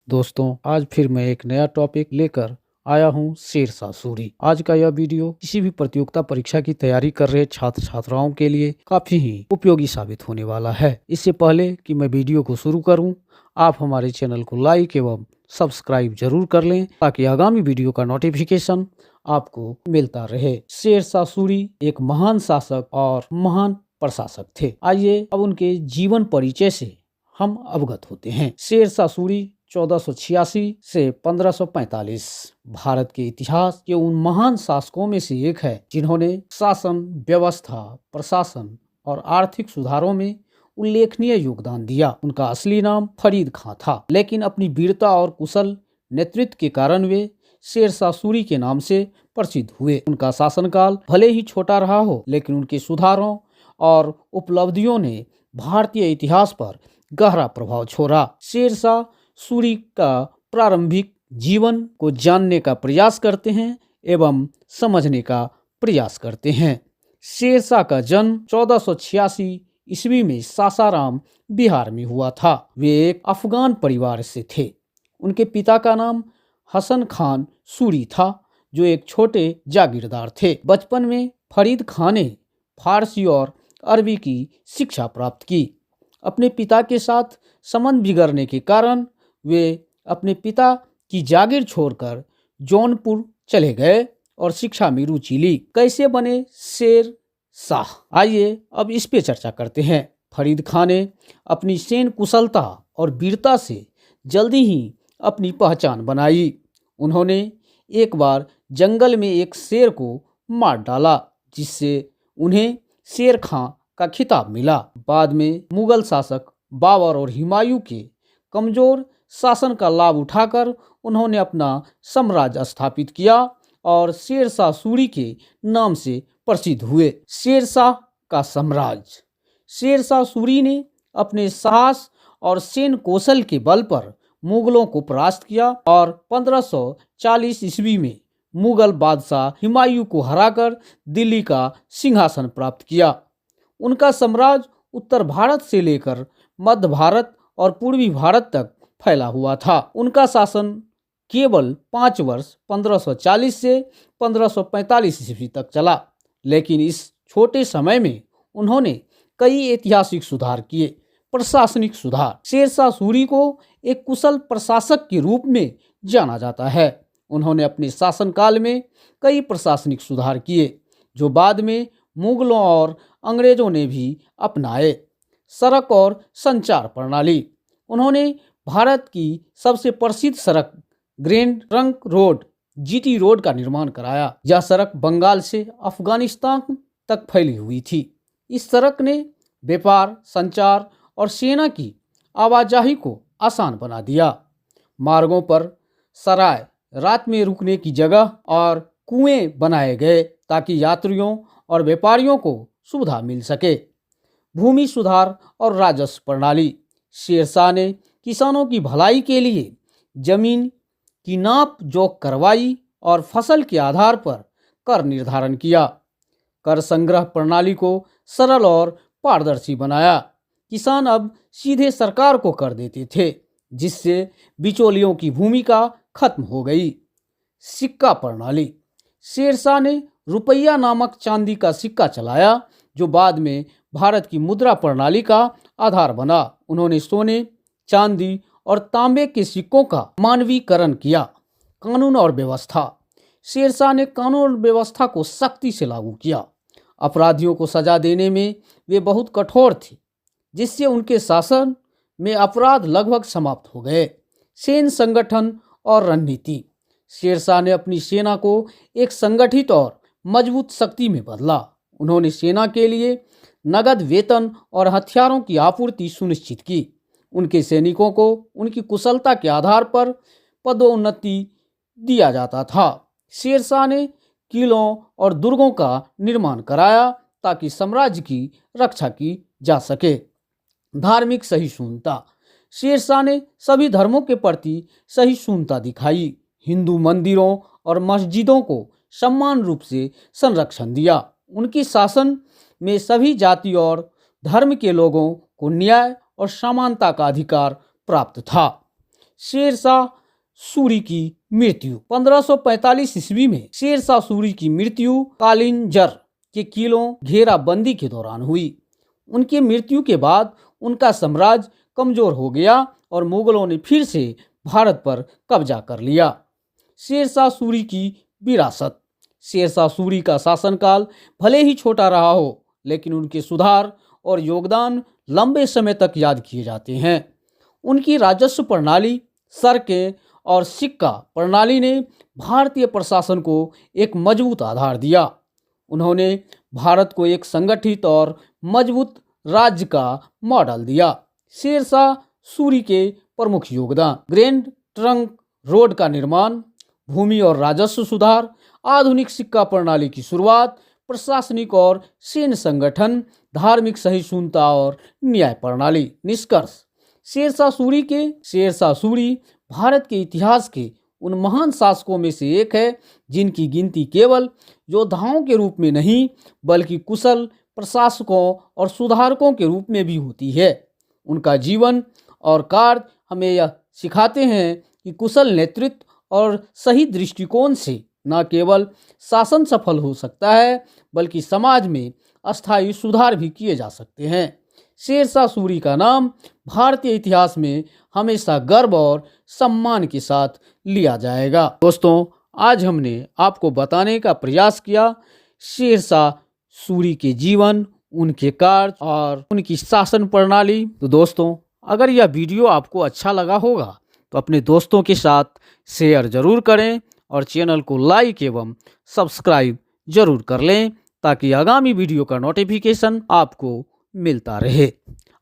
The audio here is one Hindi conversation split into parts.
दोस्तों, आज फिर मैं एक नया टॉपिक लेकर आया हूँ, शेरशाह सूरी। आज का यह वीडियो किसी भी प्रतियोगिता परीक्षा की तैयारी कर रहे छात्र छात्राओं के लिए काफी ही उपयोगी साबित होने वाला है। इससे पहले कि मैं वीडियो को शुरू करूँ, आप हमारे चैनल को लाइक एवं सब्सक्राइब जरूर कर लें ताकि आगामी वीडियो का नोटिफिकेशन आपको मिलता रहे। शेरशाह सूरी एक महान शासक और महान प्रशासक थे। आइए अब उनके जीवन परिचय से हम अवगत होते हैं। शेरशाह सूरी 1486 से 1545 भारत के इतिहास के उन महान शासकों में से एक है जिन्होंने शासन व्यवस्था, प्रशासन और आर्थिक सुधारों में उल्लेखनीय योगदान दिया। उनका असली नाम फरीद खां था, लेकिन अपनी वीरता और कुशल नेतृत्व के कारण वे शेरशाह सूरी के नाम से प्रसिद्ध हुए। उनका शासनकाल भले ही छोटा रहा हो, लेकिन उनके सुधारों और उपलब्धियों ने भारतीय इतिहास पर गहरा प्रभाव छोड़ा। शेरशाह सूरी का प्रारंभिक जीवन को जानने का प्रयास करते हैं एवं समझने का प्रयास करते हैं। शेरशाह का जन्म 1486 ईस्वी में सासाराम, बिहार में हुआ था। वे एक अफगान परिवार से थे। उनके पिता का नाम हसन खान सूरी था, जो एक छोटे जागीरदार थे। बचपन में फरीद खां ने फारसी और अरबी की शिक्षा प्राप्त की। अपने पिता के साथ संबंध बिगड़ने के कारण वे अपने पिता की जागीर छोड़कर जौनपुर चले गए और शिक्षा में रुचि ली। कैसे बने शेर शाह, आइए अब इस पे चर्चा करते हैं। फरीद खां ने अपनी सैन्य कुशलता और वीरता से जल्दी ही अपनी पहचान बनाई। उन्होंने एक बार जंगल में एक शेर को मार डाला, जिससे उन्हें शेर खां का खिताब मिला। बाद में मुगल शासक बाबर और हुमायूं के कमजोर शासन का लाभ उठाकर उन्होंने अपना साम्राज्य स्थापित किया और शेरशाह सूरी के नाम से प्रसिद्ध हुए। शेरशाह का साम्राज्य। शेरशाह सूरी ने अपने साहस और सैन्य कौशल के बल पर मुगलों को परास्त किया और 1540 ईस्वी में मुगल बादशाह हुमायूं को हराकर दिल्ली का सिंहासन प्राप्त किया। उनका साम्राज्य उत्तर भारत से लेकर मध्य भारत और पूर्वी भारत तक फैला हुआ था। उनका शासन केवल 5 वर्ष 1540 से 1545 ईस्वी तक चला, लेकिन इस छोटे समय में उन्होंने कई ऐतिहासिक सुधार किए। प्रशासनिक सुधार। शेरशाह सूरी को एक कुशल प्रशासक के रूप में जाना जाता है। उन्होंने अपने शासनकाल में कई प्रशासनिक सुधार किए, जो बाद में मुगलों और अंग्रेजों ने भी अपनाए। सड़क और संचार प्रणाली। उन्होंने भारत की सबसे प्रसिद्ध सड़क grand trunk road GT road का निर्माण कराया। यह सड़क बंगाल से अफगानिस्तान तक फैली हुई थी। इस सड़क ने व्यापार, संचार और सेना की आवाजाही को आसान बना दिया। मार्गों पर सराय, रात में रुकने की जगह और कुएं बनाए गए ताकि यात्रियों और व्यापारियों को सुविधा मिल सके। भूमि सुधार और राजस्व प्रणाली। शेरशाह ने किसानों की भलाई के लिए जमीन की नाप जोख करवाई और फसल के आधार पर कर निर्धारण किया। कर संग्रह प्रणाली को सरल और पारदर्शी बनाया। किसान अब सीधे सरकार को कर देते थे, जिससे बिचौलियों की भूमिका खत्म हो गई। सिक्का प्रणाली। शेरशाह ने रुपया नामक चांदी का सिक्का चलाया, जो बाद में भारत की मुद्रा प्रणाली का आधार बना। उन्होंने सोने, चांदी और तांबे के सिक्कों का मानवीकरण किया। कानून और व्यवस्था। शेरशाह ने कानून और व्यवस्था को सख्ती से लागू किया। अपराधियों को सजा देने में वे बहुत कठोर थे, जिससे उनके शासन में अपराध लगभग समाप्त हो गए। सैन्य संगठन और रणनीति। शेरशाह ने अपनी सेना को एक संगठित और मजबूत शक्ति में बदला। उन्होंने सेना के लिए नगद वेतन और हथियारों की आपूर्ति सुनिश्चित की। उनके सैनिकों को उनकी कुशलता के आधार पर पदोन्नति दिया जाता था। शेरशाह ने किलों और दुर्गों का निर्माण कराया ताकि साम्राज्य की रक्षा की जा सके। धार्मिक सहिष्णुता। शेरशाह ने सभी धर्मों के प्रति सहिष्णुता दिखाई। हिंदू मंदिरों और मस्जिदों को समान रूप से संरक्षण दिया। उनके शासन में सभी जाति और धर्म के लोगों को न्याय और समानता का अधिकार प्राप्त था। शेरशाह सूरी की मृत्यु 1545 ईस्वी में शेरशाह सूरी की मृत्यु कालिंजर के किलों घेराबंदी के दौरान हुई। उनकी मृत्यु के बाद उनका साम्राज्य कमजोर हो गया और मुगलों ने फिर से भारत पर कब्जा कर लिया। शेरशाह सूरी की विरासत। शेरशाह सूरी का शासनकाल भले ही छोटा रहा हो, लेकिन उनके सुधार और योगदान लंबे समय तक याद किए जाते हैं। उनकी राजस्व प्रणाली, सड़कें और सिक्का प्रणाली ने भारतीय प्रशासन को एक मजबूत आधार दिया। उन्होंने भारत को एक संगठित और मजबूत राज्य का मॉडल दिया। शेरशाह सूरी के प्रमुख योगदान: ग्रैंड ट्रंक रोड का निर्माण, भूमि और राजस्व सुधार, आधुनिक सिक्का प्रणाली की शुरुआत, प्रशासनिक और सैन्य संगठन, धार्मिक सहिष्णुता और न्याय प्रणाली। निष्कर्ष: शेरशाह सूरी भारत के इतिहास के उन महान शासकों में से एक है जिनकी गिनती केवल योद्धाओं के रूप में नहीं, बल्कि कुशल प्रशासकों और सुधारकों के रूप में भी होती है। उनका जीवन और कार्य हमें यह सिखाते हैं कि कुशल नेतृत्व और सही दृष्टिकोण से न केवल शासन सफल हो सकता है, बल्कि समाज में अस्थायी सुधार भी किए जा सकते हैं। शेरशाह सूरी का नाम भारतीय इतिहास में हमेशा गर्व और सम्मान के साथ लिया जाएगा। दोस्तों, आज हमने आपको बताने का प्रयास किया शेरशाह सूरी के जीवन, उनके कार्य और उनकी शासन प्रणाली। तो दोस्तों, अगर यह वीडियो आपको अच्छा लगा होगा तो अपने दोस्तों के साथ शेयर जरूर करें और चैनल को लाइक एवं सब्सक्राइब जरूर कर लें, ताकि आगामी वीडियो का नोटिफिकेशन आपको मिलता रहे।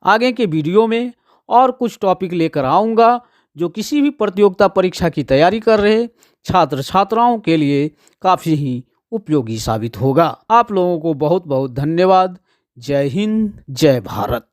आगे के वीडियो में और कुछ टॉपिक लेकर आऊँगा जो किसी भी प्रतियोगिता परीक्षा की तैयारी कर रहे छात्र छात्राओं के लिए काफ़ी ही उपयोगी साबित होगा। आप लोगों को बहुत बहुत धन्यवाद। जय हिंद, जय भारत।